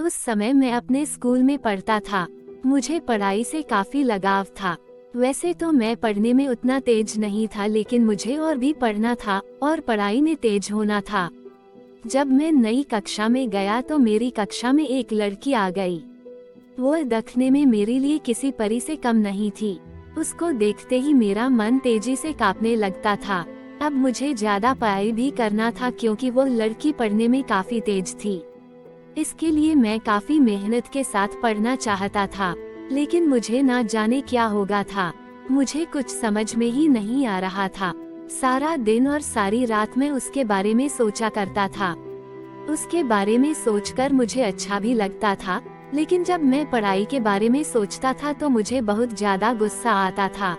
उस समय मैं अपने स्कूल में पढ़ता था। मुझे पढ़ाई से काफी लगाव था। वैसे तो मैं पढ़ने में उतना तेज नहीं था, लेकिन मुझे और भी पढ़ना था और पढ़ाई में तेज होना था। जब मैं नई कक्षा में गया तो मेरी कक्षा में एक लड़की आ गई। वो दिखने में मेरे लिए किसी परी से कम नहीं थी। उसको देखते ही मेरा मन तेजी से कांपने लगता था। अब मुझे ज्यादा पढ़ाई भी करना था क्योंकि वो लड़की पढ़ने में काफी तेज थी। इसके लिए मैं काफी मेहनत के साथ पढ़ना चाहता था, लेकिन मुझे ना जाने क्या होगा था। मुझे कुछ समझ में ही नहीं आ रहा था। सारा दिन और सारी रात में उसके बारे में सोचा करता था। उसके बारे में सोचकर मुझे अच्छा भी लगता था, लेकिन जब मैं पढ़ाई के बारे में सोचता था तो मुझे बहुत ज्यादा गुस्सा आता था।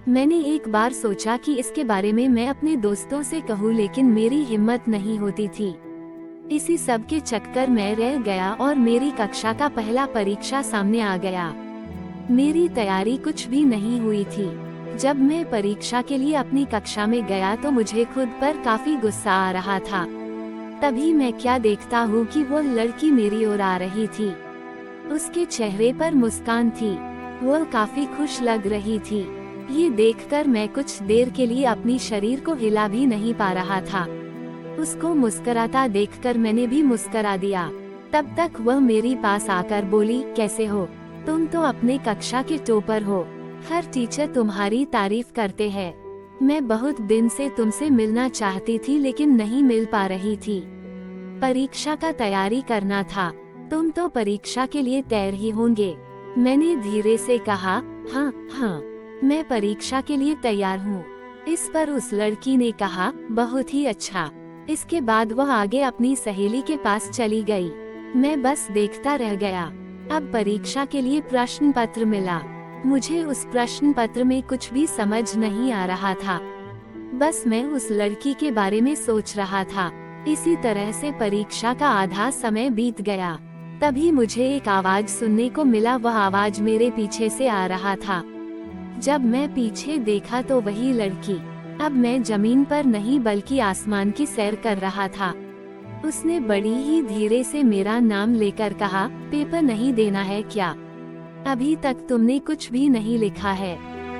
मैंने एक बार सोचा कि इसके बारे में मैं अपने दोस्तों से कहूँ, लेकिन मेरी हिम्मत नहीं होती थी। इसी सब के चक्कर में रह गया और मेरी कक्षा का पहला परीक्षा सामने आ गया। मेरी तैयारी कुछ भी नहीं हुई थी। जब मैं परीक्षा के लिए अपनी कक्षा में गया तो मुझे खुद पर काफी गुस्सा आ रहा था। तभी मैं क्या देखता हूँ कि वो लड़की मेरी ओर आ रही थी। उसके चेहरे पर मुस्कान थी। वो काफी खुश लग रही थी। ये देखकर मैं कुछ देर के लिए अपनी शरीर को हिला भी नहीं पा रहा था। उसको मुस्कुराता देखकर मैंने भी मुस्कुरा दिया। तब तक वह मेरे पास आकर बोली, कैसे हो? तुम तो अपने कक्षा के टॉपर हो। हर टीचर तुम्हारी तारीफ करते हैं। मैं बहुत दिन से तुमसे मिलना चाहती थी, लेकिन नहीं मिल पा रही थी। परीक्षा का तैयारी करना था। तुम तो परीक्षा के लिए तैयार ही होंगे। मैंने धीरे से कहा, हाँ हाँ, मैं परीक्षा के लिए तैयार हूँ। इस पर उस लड़की ने कहा, बहुत ही अच्छा। इसके बाद वह आगे अपनी सहेली के पास चली गई। मैं बस देखता रह गया। अब परीक्षा के लिए प्रश्न पत्र मिला। मुझे उस प्रश्न पत्र में कुछ भी समझ नहीं आ रहा था। बस मैं उस लड़की के बारे में सोच रहा था। इसी तरह से परीक्षा का आधा समय बीत गया। तभी मुझे एक आवाज सुनने को मिला। वह आवाज मेरे पीछे से आ रहा था। जब मैं पीछे देखा तो वही लड़की। अब मैं जमीन पर नहीं बल्कि आसमान की सैर कर रहा था। उसने बड़ी ही धीरे से मेरा नाम लेकर कहा, पेपर नहीं देना है क्या? अभी तक तुमने कुछ भी नहीं लिखा है।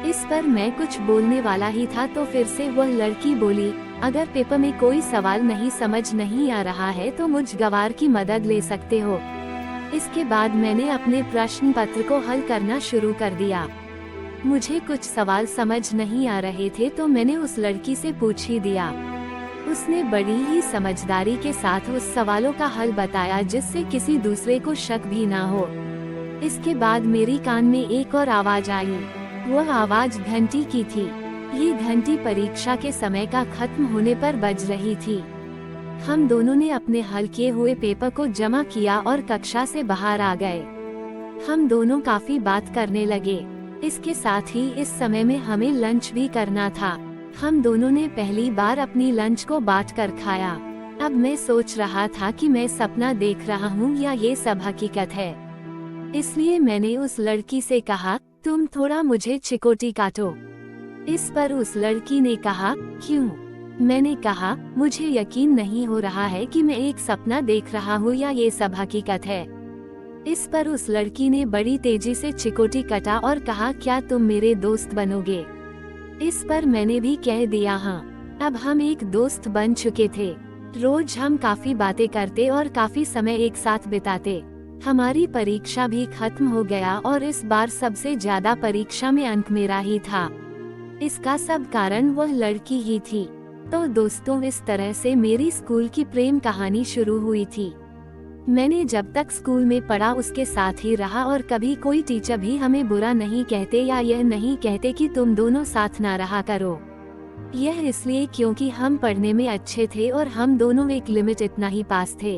इस पर मैं कुछ बोलने वाला ही था तो फिर से वह लड़की बोली, अगर पेपर में कोई सवाल नहीं समझ नहीं आ रहा है तो मुझ गवार की मदद ले सकते हो। इसके बाद मैंने अपने प्रश्न पत्र को हल करना शुरू कर दिया। मुझे कुछ सवाल समझ नहीं आ रहे थे तो मैंने उस लड़की से पूछ ही दिया। उसने बड़ी ही समझदारी के साथ उस सवालों का हल बताया, जिससे किसी दूसरे को शक भी ना हो। इसके बाद मेरी कान में एक और आवाज आई। वह आवाज घंटी की थी। ये घंटी परीक्षा के समय का खत्म होने पर बज रही थी। हम दोनों ने अपने हल किए हुए पेपर को जमा किया और कक्षा से बाहर आ गए। हम दोनों काफी बात करने लगे। इसके साथ ही इस समय में हमें लंच भी करना था। हम दोनों ने पहली बार अपनी लंच को बांटकर खाया। अब मैं सोच रहा था कि मैं सपना देख रहा हूँ या ये सब हकीकत है। इसलिए मैंने उस लड़की से कहा, तुम थोड़ा मुझे चिकोटी काटो। इस पर उस लड़की ने कहा, क्यों? मैंने कहा, मुझे यकीन नहीं हो रहा है कि मैं एक सपना देख रहा हूँ या ये सब हकीकत है। इस पर उस लड़की ने बड़ी तेजी से चिकोटी काटा और कहा, क्या तुम मेरे दोस्त बनोगे? इस पर मैंने भी कह दिया, हाँ। अब हम एक दोस्त बन चुके थे। रोज हम काफी बातें करते और काफी समय एक साथ बिताते। हमारी परीक्षा भी खत्म हो गया और इस बार सबसे ज्यादा परीक्षा में अंक मेरा ही था। इसका सब कारण वह लड़की ही थी। तो दोस्तों, इस तरह से मेरी स्कूल की प्रेम कहानी शुरू हुई थी। मैंने जब तक स्कूल में पढ़ा उसके साथ ही रहा और कभी कोई टीचर भी हमें बुरा नहीं कहते या यह नहीं कहते कि तुम दोनों साथ ना रहा करो। यह इसलिए क्योंकि हम पढ़ने में अच्छे थे और हम दोनों एक लिमिट इतना ही पास थे।